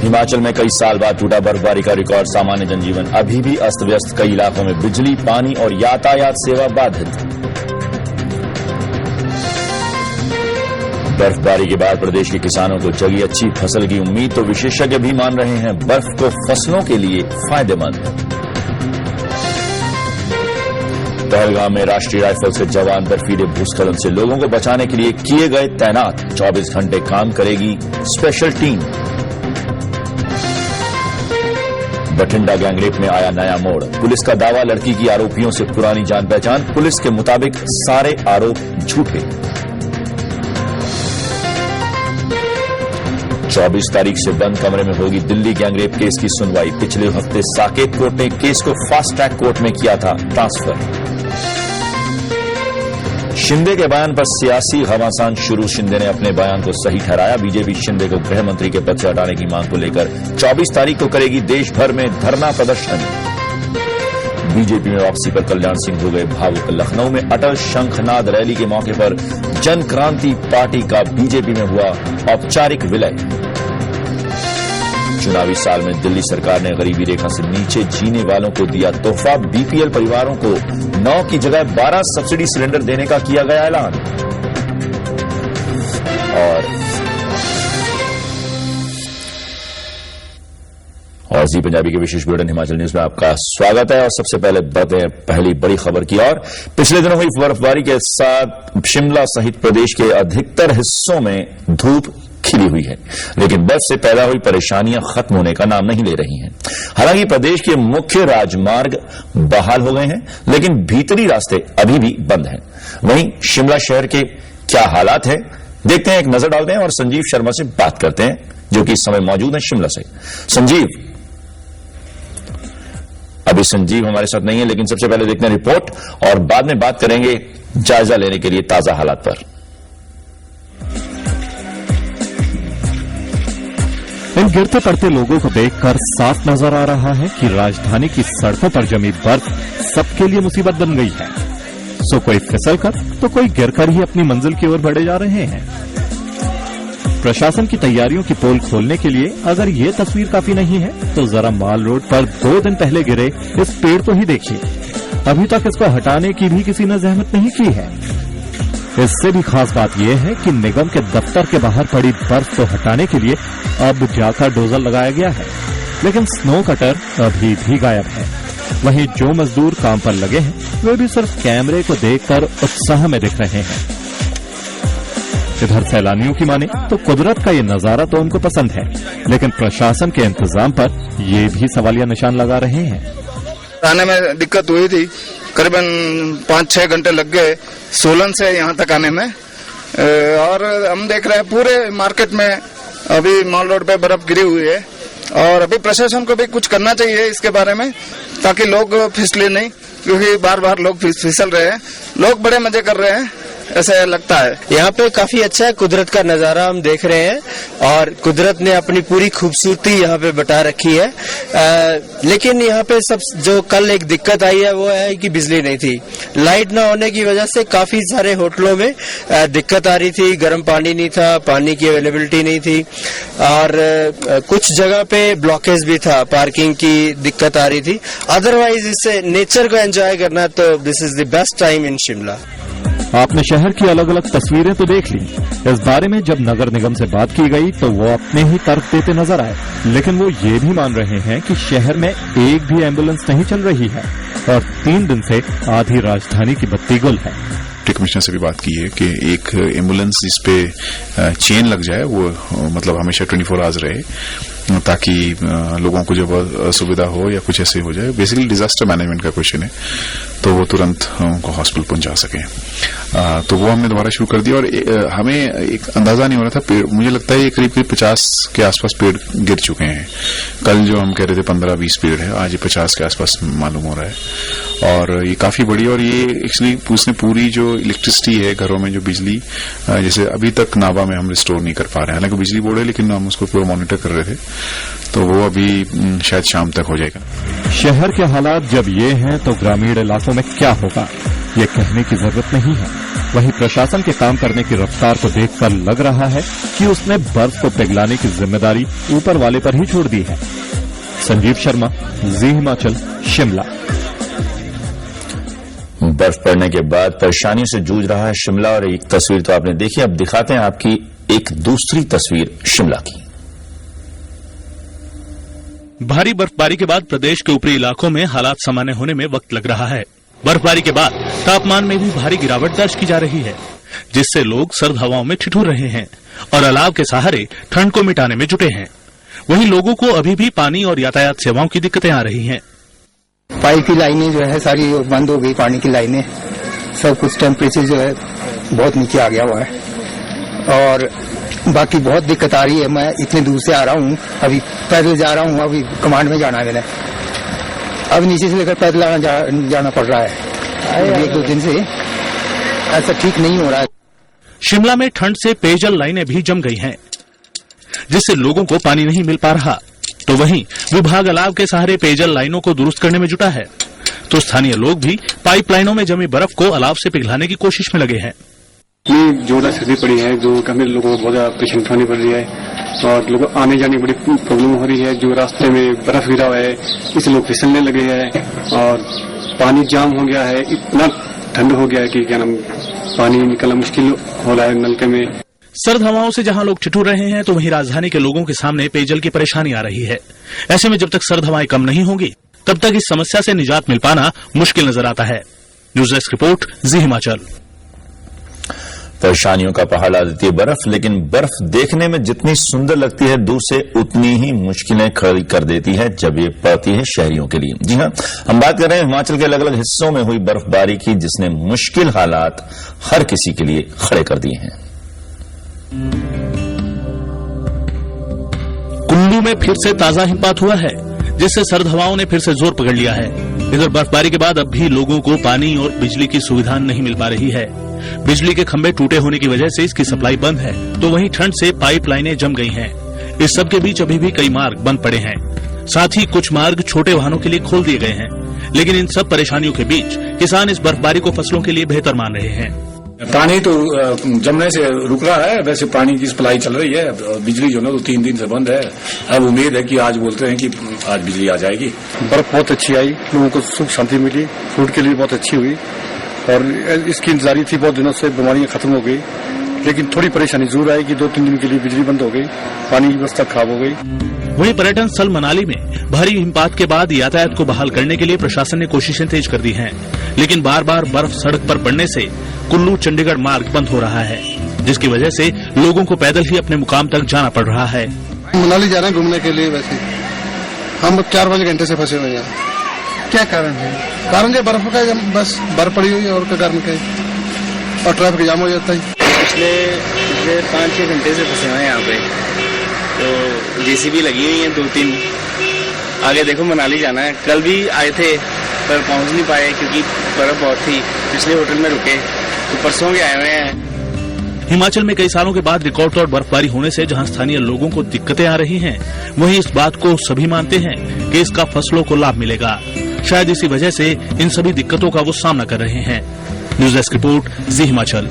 हिमाचल में कई साल बाद टूटा बर्फबारी का रिकॉर्ड, सामान्य जनजीवन अभी भी अस्त व्यस्त, कई इलाकों में बिजली, पानी और यातायात सेवा बाधित। बर्फबारी के बाद प्रदेश के किसानों को जगी अच्छी फसल की उम्मीद, तो विशेषज्ञ भी मान रहे हैं बर्फ को फसलों के लिए फायदेमंद। पहलगाम में राष्ट्रीय राइफल्स के जवान बर्फीले भूस्खलन से लोगों को बचाने के लिए किए गए तैनात, 24 घंटे काम करेगी स्पेशल टीम। बठिंडा गैंगरेप में आया नया मोड़, पुलिस का दावा लड़की की आरोपियों से पुरानी जान पहचान, पुलिस के मुताबिक सारे आरोप झूठे। 24 तारीख से बंद कमरे में होगी दिल्ली गैंगरेप केस की सुनवाई। पिछले हफ्ते साकेत कोर्ट ने केस को फास्ट ट्रैक कोर्ट में किया था ट्रांसफर। शिंदे के बयान पर सियासी घमासान शुरू, शिंदे ने अपने बयान को सही ठहराया। बीजेपी शिंदे को गृह मंत्री के पद से हटाने की मांग को लेकर 24 तारीख को करेगी देश भर में धरना प्रदर्शन। बीजेपी में वापसी पर कल्याण सिंह हो गए भावुक, लखनऊ में अटल शंखनाद रैली के मौके पर जन क्रांति पार्टी का बीजेपी में हुआ औपचारिक विलय। चुनावी साल में दिल्ली सरकार ने गरीबी रेखा से नीचे जीने वालों को दिया तोहफा, बीपीएल परिवारों को 9 की जगह 12 सब्सिडी सिलेंडर देने का किया गया ऐलान। और जी पंजाबी के विशेष बुलेटिन हिमाचल न्यूज में आपका स्वागत है। और सबसे पहले बढ़ते हैं पहली बड़ी खबर की ओर। पिछले दिनों हुई बर्फबारी के साथ शिमला सहित प्रदेश के अधिकतर हिस्सों में धूप खिली हुई है, लेकिन बर्फ से पैदा हुई परेशानियां खत्म होने का नाम नहीं ले रही हैं। हालांकि प्रदेश के मुख्य राजमार्ग बहाल हो गए हैं, लेकिन भीतरी रास्ते अभी भी बंद हैं। वहीं शिमला शहर के क्या हालात हैं, देखते हैं, एक नजर डालते हैं और संजीव शर्मा से बात करते हैं, जो कि इस समय मौजूद है शिमला से। संजीव, अभी संजीव हमारे साथ नहीं है, लेकिन सबसे पहले देखते हैं रिपोर्ट और बाद में बात करेंगे जायजा लेने के लिए ताजा हालात पर। इन गिरते पड़ते लोगों को देखकर साफ नजर आ रहा है कि राजधानी की सड़कों पर जमी बर्फ सबके लिए मुसीबत बन गई है। सो कोई फिसल कर तो कोई गिरकर ही अपनी मंजिल की ओर बढ़े जा रहे हैं। प्रशासन की तैयारियों की पोल खोलने के लिए अगर ये तस्वीर काफी नहीं है, तो जरा माल रोड पर 2 दिन पहले गिरे इस पेड़ को ही देखिए। अभी तक इसको हटाने की भी किसी ने जहमत नहीं की है। इससे भी खास बात यह है कि निगम के दफ्तर के बाहर पड़ी बर्फ को हटाने के लिए अब जाकर डोजर लगाया गया है, लेकिन स्नो कटर अभी भी गायब है। वहीं जो मजदूर काम पर लगे हैं, वे भी सिर्फ कैमरे को देखकर उत्साह में दिख रहे हैं। इधर सैलानियों की माने तो कुदरत का ये नजारा तो उनको पसंद है, लेकिन प्रशासन के इंतजाम पर ये भी सवालिया निशान लगा रहे हैं। आने में दिक्कत हुई थी, करीबन 5-6 घंटे लग गए सोलन से यहाँ तक आने में। और हम देख रहे हैं पूरे मार्केट में अभी मॉल रोड पे बर्फ गिरी हुई है, और अभी प्रशासन को भी कुछ करना चाहिए इसके बारे में, ताकि लोग फिसले नहीं, क्योंकि बार बार लोग फिसल रहे हैं। लोग बड़े मजे कर रहे हैं, ऐसा लगता है। यहाँ पे काफी अच्छा है, कुदरत का नजारा हम देख रहे हैं, और कुदरत ने अपनी पूरी खूबसूरती यहाँ पे बता रखी है। लेकिन यहाँ पे सब जो कल एक दिक्कत आई है वो है कि बिजली नहीं थी। लाइट ना होने की वजह से काफी सारे होटलों में दिक्कत आ रही थी, गर्म पानी नहीं था, पानी की अवेलेबिलिटी नहीं थी, और कुछ जगह पे ब्लॉकेज भी था, पार्किंग की दिक्कत आ रही थी। अदरवाइज इससे नेचर को एंजॉय करना, तो this is the best time in Shimla. आपने शहर की अलग अलग तस्वीरें तो देख ली। इस बारे में जब नगर निगम से बात की गई तो वो अपने ही तर्क देते नजर आए, लेकिन वो ये भी मान रहे हैं कि शहर में एक भी एम्बुलेंस नहीं चल रही है और 3 दिन से आधी राजधानी की बत्ती गुल है। डिप्टी कमिश्नर से भी बात की है कि एक एम्बुलेंस जिस पे चेन लग जाए, वो मतलब हमेशा 24 आवर्स रहे, ताकि लोगों को जब असुविधा हो या कुछ ऐसे हो जाए, बेसिकली डिजास्टर मैनेजमेंट का क्वेश्चन है, तो वो तुरंत उनको हॉस्पिटल पहुंचा सके। तो वो हमने दोबारा शुरू कर दिया, और हमें एक अंदाजा नहीं हो रहा था। पेड़, मुझे लगता है ये करीब 50 के आसपास पेड़ गिर चुके हैं। कल जो हम कह रहे थे 15-20 पेड़ है, आज ये 50 के आसपास मालूम हो रहा है, और ये काफी बड़ी। और ये एक्चुअली उसने पूरी जो इलेक्ट्रिसिटी है घरों में, जो बिजली, जैसे अभी तक नाबा में हम रिस्टोर नहीं कर पा रहे हैं, हालांकि बिजली बोर्ड है, लेकिन हम उसको पूरा मॉनिटर कर रहे थे, तो वो अभी शायद शाम तक हो जाएगा। शहर के हालात जब ये हैं, तो ग्रामीण इलाकों में क्या होगा, ये कहने की जरूरत नहीं है। वहीं प्रशासन के काम करने की रफ्तार को देखकर लग रहा है कि उसने बर्फ को पिघलाने की जिम्मेदारी ऊपर वाले पर ही छोड़ दी है। संजीव शर्मा, जी हिमाचल, शिमला। बर्फ पड़ने के बाद परेशानी से जूझ रहा है शिमला, और एक तस्वीर तो आपने देखी, अब दिखाते हैं आपकी एक दूसरी तस्वीर शिमला की। भारी बर्फबारी के बाद प्रदेश के ऊपरी इलाकों में हालात सामान्य होने में वक्त लग रहा है। बर्फबारी के बाद तापमान में भी भारी गिरावट दर्ज की जा रही है, जिससे लोग सर्द हवाओं में ठिठुर रहे हैं और अलाव के सहारे ठंड को मिटाने में जुटे हैं। वहीं लोगों को अभी भी पानी और यातायात सेवाओं की दिक्कतें आ रही हैं। पाइप की लाइनें जो है सारी बंद हो गई, पानी की लाइनें सब कुछ, टेम्परेचर जो है बहुत नीचे आ गया हुआ है और बाकी बहुत दिक्कत आ रही है। मैं इतने दूर से आ रहा हूँ, अभी पैदल जा रहा हूँ, अभी कमांड में जाना है मैंने, अब नीचे से लेकर पैदल जाना पड़ रहा है। 1-2 दिन से ऐसा ठीक नहीं हो रहा है। शिमला में ठंड से पेयजल लाइनें भी जम गई हैं, जिससे लोगों को पानी नहीं मिल पा रहा। तो वहीं विभाग अलाव के सहारे पेयजल लाइनों को दुरुस्त करने में जुटा है, तो स्थानीय लोग भी पाइपलाइनों में जमी बर्फ को अलाव से पिघलाने की कोशिश में लगे हैं। इतनी जोरदार सर्दी पड़ी है जो हमें लोगों को बहुत ज्यादा परेशानी उठानी पड़ रही है और लोगों को आने जाने बड़ी प्रॉब्लम हो रही है। जो रास्ते में बर्फ गिरा हुआ है इससे लोग फिसलने लगे हैं और पानी जाम हो गया है। इतना ठंड हो गया है कि क्या नाम पानी निकलना मुश्किल हो रहा है नलके में। सर्द हवाओं से जहां लोग ठिठुर रहे हैं, तो वहीं राजधानी के लोगों के सामने पेयजल की परेशानी आ रही है। ऐसे में जब तक सर्द हवाएं कम नहीं होंगी, तब तक इस समस्या से निजात मिल पाना मुश्किल नजर आता है। न्यूज डेस्क रिपोर्ट, जी हिमाचल। परेशानियों का पहाड़ ला देती है बर्फ, लेकिन बर्फ देखने में जितनी सुंदर लगती है, दूर से उतनी ही मुश्किलें खड़ी कर देती है जब ये पड़ती है शहरियों के लिए। जी हां, हम बात कर रहे हैं हिमाचल के अलग अलग हिस्सों में हुई बर्फबारी की, जिसने मुश्किल हालात हर किसी के लिए खड़े कर दिए हैं। कुल्लू में फिर से ताजा हिमपात हुआ है, जिससे सर्द हवाओं ने फिर से जोर पकड़ लिया है। इधर बर्फबारी के बाद अब भी लोगों को पानी और बिजली की सुविधा नहीं मिल पा रही है। बिजली के खंभे टूटे होने की वजह से इसकी सप्लाई बंद है, तो वहीं ठंड से पाइप लाइनें जम गई हैं। इस सब के बीच अभी भी कई मार्ग बंद पड़े हैं, साथ ही कुछ मार्ग छोटे वाहनों के लिए खोल दिए गए हैं। लेकिन इन सब परेशानियों के बीच किसान इस बर्फबारी को फसलों के लिए बेहतर मान रहे हैं। पानी तो जमने से रुक रहा है, वैसे पानी की सप्लाई चल रही है। बिजली जो है वो 3 दिन से बंद है। अब उम्मीद है कि आज बोलते हैं कि आज बिजली आ जाएगी। बर्फ बहुत अच्छी आई, लोगों को सुख शांति मिली, फूड के लिए बहुत अच्छी हुई और इसकी इंतजारी थी बहुत दिनों से। बीमारियां खत्म हो गई, लेकिन थोड़ी परेशानी जरूर आई कि 2-3 दिन के लिए बिजली बंद हो गई, पानी की व्यवस्था खराब हो गई। वहीं पर्यटन स्थल मनाली में भारी हिमपात के बाद यातायात को बहाल करने के लिए प्रशासन ने कोशिशें तेज कर दी हैं, लेकिन बार बार बर्फ सड़क पर पड़ने से कुल्लू चंडीगढ़ मार्ग बंद हो रहा है, जिसकी वजह से लोगों को पैदल ही अपने मुकाम तक जाना पड़ रहा है। मनाली जा रहे हैं घूमने के लिए, वैसे हम 4-5 घंटे से फंसे हुए हैं। क्या कारण है? कारण ये बर्फ का, बस बर्फ पड़ी हुई है और क्या कारण का, और ट्रैफिक जाम हो जाता है। पिछले 5-6 घंटे से फंसे हुए हैं यहाँ पे, तो जेसीबी लगी हुई है 2-3। आगे देखो मनाली जाना है, कल भी आए थे पर पहुंच नहीं पाए क्योंकि बर्फ बहुत थी। पिछले होटल में रुके, तो परसों के आए हुए हैं। हिमाचल में कई सालों के बाद रिकॉर्ड तोड़ बर्फबारी होने से जहां स्थानीय लोगों को दिक्कतें आ रही हैं, वहीं इस बात को सभी मानते हैं कि इसका फसलों को लाभ मिलेगा। शायद इसी वजह से इन सभी दिक्कतों का वो सामना कर रहे हैं। न्यूज डेस्क रिपोर्ट, जी हिमाचल।